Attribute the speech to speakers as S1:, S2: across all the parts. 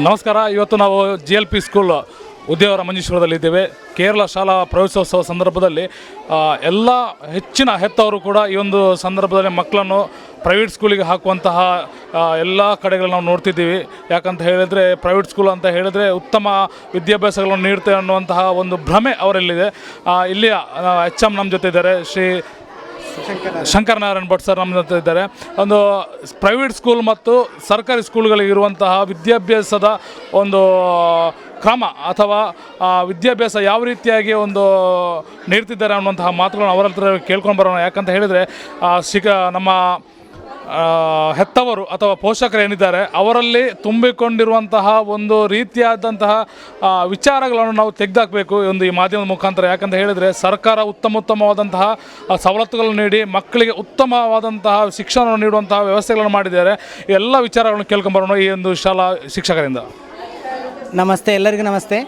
S1: ನಮಸ್ಕಾರ. ಇವತ್ತು ನಾವು GLP ಸ್ಕೂಲ್ ಉದ್ಯಾವರ ಮಂಜೇಶ್ವರದಲ್ಲಿದ್ದೇವೆ. ಕೇರಳ ಶಾಲಾ ಪ್ರವೇಶೋತ್ಸವ ಸಂದರ್ಭದಲ್ಲಿ ಎಲ್ಲ ಹೆಚ್ಚಿನ ಹೆತ್ತವರು ಕೂಡ ಈ ಒಂದು ಸಂದರ್ಭದಲ್ಲಿ ಮಕ್ಕಳನ್ನು ಪ್ರೈವೇಟ್ ಸ್ಕೂಲಿಗೆ ಹಾಕುವಂತಹ ಎಲ್ಲ ಕಡೆಗಳು ನಾವು ನೋಡ್ತಿದ್ದೀವಿ. ಯಾಕಂತ ಹೇಳಿದರೆ ಪ್ರೈವೇಟ್ ಸ್ಕೂಲ್ ಅಂತ ಹೇಳಿದರೆ ಉತ್ತಮ ವಿದ್ಯಾಭ್ಯಾಸಗಳನ್ನು ನೀಡ್ತೇವೆ ಅನ್ನುವಂತಹ ಒಂದು ಭ್ರಮೆ ಅವರಲ್ಲಿದೆ. ಇಲ್ಲಿಯ HM ನಮ್ಮ ಜೊತೆ ಇದ್ದಾರೆ, ಶ್ರೀ ಶಂಕರನಾರಾಯಣ್ ಭಟ್ ಸರ್ ನಮ್ಮ ಜೊತೆ ಇದ್ದಾರೆ. ಒಂದು ಪ್ರೈವೇಟ್ ಸ್ಕೂಲ್ ಮತ್ತು ಸರ್ಕಾರಿ ಸ್ಕೂಲ್ಗಳಿಗಿರುವಂತಹ ವಿದ್ಯಾಭ್ಯಾಸದ ಒಂದು ಕ್ರಮ ಅಥವಾ ವಿದ್ಯಾಭ್ಯಾಸ ಯಾವ ರೀತಿಯಾಗಿ ಒಂದು ನೀಡ್ತಿದ್ದಾರೆ ಅನ್ನುವಂತಹ ಮಾತುಗಳನ್ನು ಅವರ ಹತ್ರ ಕೇಳ್ಕೊಂಡು ಬರೋಣ. ಯಾಕಂತ ಹೇಳಿದರೆ ನಮ್ಮ ಹೆತ್ತವರು ಅಥವಾ ಪೋಷಕರು ಏನಿದ್ದಾರೆ ಅವರಲ್ಲಿ ತುಂಬಿಕೊಂಡಿರುವಂತಹ ಒಂದು ರೀತಿಯಾದಂತಹ ವಿಚಾರಗಳನ್ನು ನಾವು ತೆಗೆದುಹಾಕಬೇಕು ಈ ಮಾಧ್ಯಮದ ಮುಖಾಂತರ. ಯಾಕಂತ ಹೇಳಿದರೆ ಸರ್ಕಾರ ಉತ್ತಮವಾದಂತಹ ಸವಲತ್ತುಗಳನ್ನು ನೀಡಿ ಮಕ್ಕಳಿಗೆ ಉತ್ತಮವಾದಂತಹ ಶಿಕ್ಷಣವನ್ನು ನೀಡುವಂತಹ ವ್ಯವಸ್ಥೆಗಳನ್ನು ಮಾಡಿದ್ದಾರೆ. ಎಲ್ಲ ವಿಚಾರಗಳನ್ನು ಕೇಳ್ಕೊಂಬರೋಣ ಈ ಒಂದು ಶಾಲಾ ಶಿಕ್ಷಕರಿಂದ.
S2: ನಮಸ್ತೆ, ಎಲ್ಲರಿಗೂ ನಮಸ್ತೆ.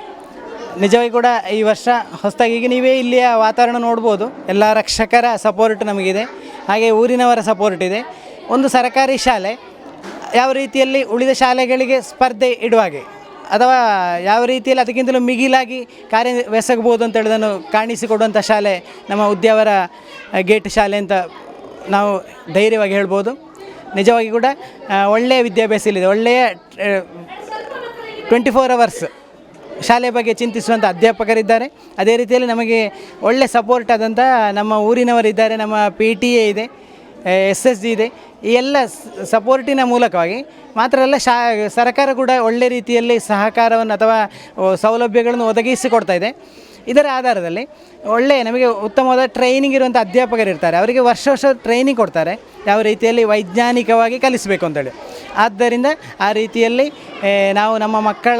S2: ನಿಜವಾಗಿ ಕೂಡ ಈ ವರ್ಷ ಹೊಸದಾಗಿ ಈಗ ನೀವೇ ಇಲ್ಲಿಯ ವಾತಾವರಣ ನೋಡ್ಬೋದು. ಎಲ್ಲ ರಕ್ಷಕರ ಸಪೋರ್ಟ್ ನಮಗಿದೆ, ಹಾಗೆ ಊರಿನವರ ಸಪೋರ್ಟ್ ಇದೆ. ಒಂದು ಸರ್ಕಾರಿ ಶಾಲೆ ಯಾವ ರೀತಿಯಲ್ಲಿ ಉಳಿದ ಶಾಲೆಗಳಿಗೆ ಸ್ಪರ್ಧೆ ಇಡುವಾಗೆ ಅಥವಾ ಯಾವ ರೀತಿಯಲ್ಲಿ ಅದಕ್ಕಿಂತಲೂ ಮಿಗಿಲಾಗಿ ಕಾರ್ಯವೆಸಗಬಹುದು ಅಂತ ಹೇಳೋದನ್ನು ಕಾಣಿಸಿಕೊಡುವಂಥ ಶಾಲೆ ನಮ್ಮ ಉದ್ಯಾವರ ಗೇಟ್ ಶಾಲೆ ಅಂತ ನಾವು ಧೈರ್ಯವಾಗಿ ಹೇಳ್ಬೋದು. ನಿಜವಾಗಿ ಕೂಡ ಒಳ್ಳೆಯ ವಿದ್ಯಾಭ್ಯಾಸ ಇಲ್ಲಿದೆ. ಒಳ್ಳೆಯ 24 ಅವರ್ಸ್ ಶಾಲೆ ಬಗ್ಗೆ ಚಿಂತಿಸುವಂಥ ಅಧ್ಯಾಪಕರಿದ್ದಾರೆ. ಅದೇ ರೀತಿಯಲ್ಲಿ ನಮಗೆ ಒಳ್ಳೆ ಸಪೋರ್ಟ್ ಆದಂಥ ನಮ್ಮ ಊರಿನವರಿದ್ದಾರೆ, ನಮ್ಮ PTA ಇದೆ, SSG ಇದೆ. ಈ ಎಲ್ಲ ಸಪೋರ್ಟಿನ ಮೂಲಕವಾಗಿ ಮಾತ್ರ ಅಲ್ಲ, ಸರ್ಕಾರ ಕೂಡ ಒಳ್ಳೆ ರೀತಿಯಲ್ಲಿ ಸಹಕಾರವನ್ನು ಅಥವಾ ಸೌಲಭ್ಯಗಳನ್ನು ಒದಗಿಸಿಕೊಡ್ತಾ ಇದೆ. ಇದರ ಆಧಾರದಲ್ಲಿ ನಮಗೆ ಉತ್ತಮವಾದ ಟ್ರೈನಿಂಗ್ ಇರುವಂಥ ಅಧ್ಯಾಪಕರಿರ್ತಾರೆ. ಅವರಿಗೆ ವರ್ಷ ಟ್ರೈನಿಂಗ್ ಕೊಡ್ತಾರೆ ಯಾವ ರೀತಿಯಲ್ಲಿ ವೈಜ್ಞಾನಿಕವಾಗಿ ಕಲಿಸಬೇಕು ಅಂತೇಳಿ. ಆದ್ದರಿಂದ ಆ ರೀತಿಯಲ್ಲಿ ನಾವು ನಮ್ಮ ಮಕ್ಕಳ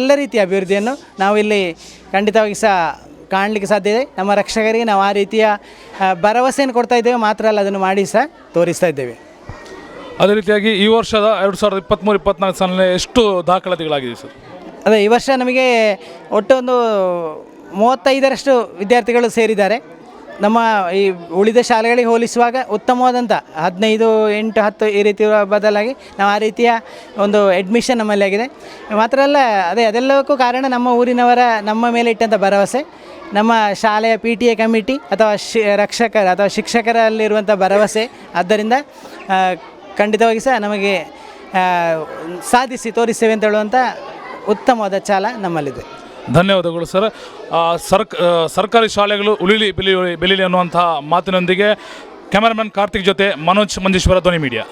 S2: ಎಲ್ಲ ರೀತಿಯ ಅಭಿವೃದ್ಧಿಯನ್ನು ನಾವು ಇಲ್ಲಿ ಖಂಡಿತವಾಗಿ ಕಾಣಲಿಕ್ಕೆ ಸಾಧ್ಯ ಇದೆ. ನಮ್ಮ ರಕ್ಷಕರಿಗೆ ನಾವು ಆ ರೀತಿಯ ಭರವಸೆಯನ್ನು ಕೊಡ್ತಾ ಇದ್ದೇವೆ, ಮಾತ್ರ ಅಲ್ಲ ಅದನ್ನು ಮಾಡಿ ತೋರಿಸ್ತಾ ಇದ್ದೇವೆ.
S1: ಅದೇ ರೀತಿಯಾಗಿ ಈ ವರ್ಷದ 2023-24 ಸಾಲಿನಲ್ಲಿ ಎಷ್ಟು ದಾಖಲಾತಿಗಳಾಗಿದೆ ಸರ್?
S2: ಅದೇ ಈ ವರ್ಷ ನಮಗೆ ಒಟ್ಟು ಒಂದು 35ರಷ್ಟು ವಿದ್ಯಾರ್ಥಿಗಳು ಸೇರಿದ್ದಾರೆ. ನಮ್ಮ ಈ ಉಳಿದ ಶಾಲೆಗಳಿಗೆ ಹೋಲಿಸುವಾಗ ಉತ್ತಮವಾದಂಥ 15, 8, 10 ಈ ರೀತಿ ಬದಲಾಗಿ ನಾವು ಆ ರೀತಿಯ ಒಂದು ಅಡ್ಮಿಷನ್ ನಮ್ಮಲ್ಲಿ ಆಗಿದೆ. ಮಾತ್ರ ಅಲ್ಲ, ಅದೆಲ್ಲಕ್ಕೂ ಕಾರಣ ನಮ್ಮ ಊರಿನವರ ನಮ್ಮ ಮೇಲೆ ಇಟ್ಟಂಥ ಭರವಸೆ, ನಮ್ಮ ಶಾಲೆಯ PTA ಕಮಿಟಿ ಅಥವಾ ರಕ್ಷಕರ ಅಥವಾ ಶಿಕ್ಷಕರಲ್ಲಿರುವಂಥ ಭರವಸೆ. ಆದ್ದರಿಂದ ಖಂಡಿತವಾಗಿ ನಮಗೆ ಸಾಧಿಸಿ ತೋರಿಸ್ತೇವೆ ಅಂತ ಹೇಳುವಂಥ ಉತ್ತಮವಾದ ಛಲ ನಮ್ಮಲ್ಲಿದೆ.
S1: ಧನ್ಯವಾದಗಳು ಸರ್. ಸರ್ಕಾರಿ ಶಾಲೆಗಳು ಉಳಿಲಿ ಬೆಲೀಲಿ ಅನ್ನುವಂಥ ಮಾತಿನೊಂದಿಗೆ ಕ್ಯಾಮರಾಮನ್ ಕಾರ್ತಿಕ್ ಜೊತೆ ಮನೋಜ್, ಮಂಜೇಶ್ವರ, ಧ್ವನಿ ಮೀಡಿಯಾ.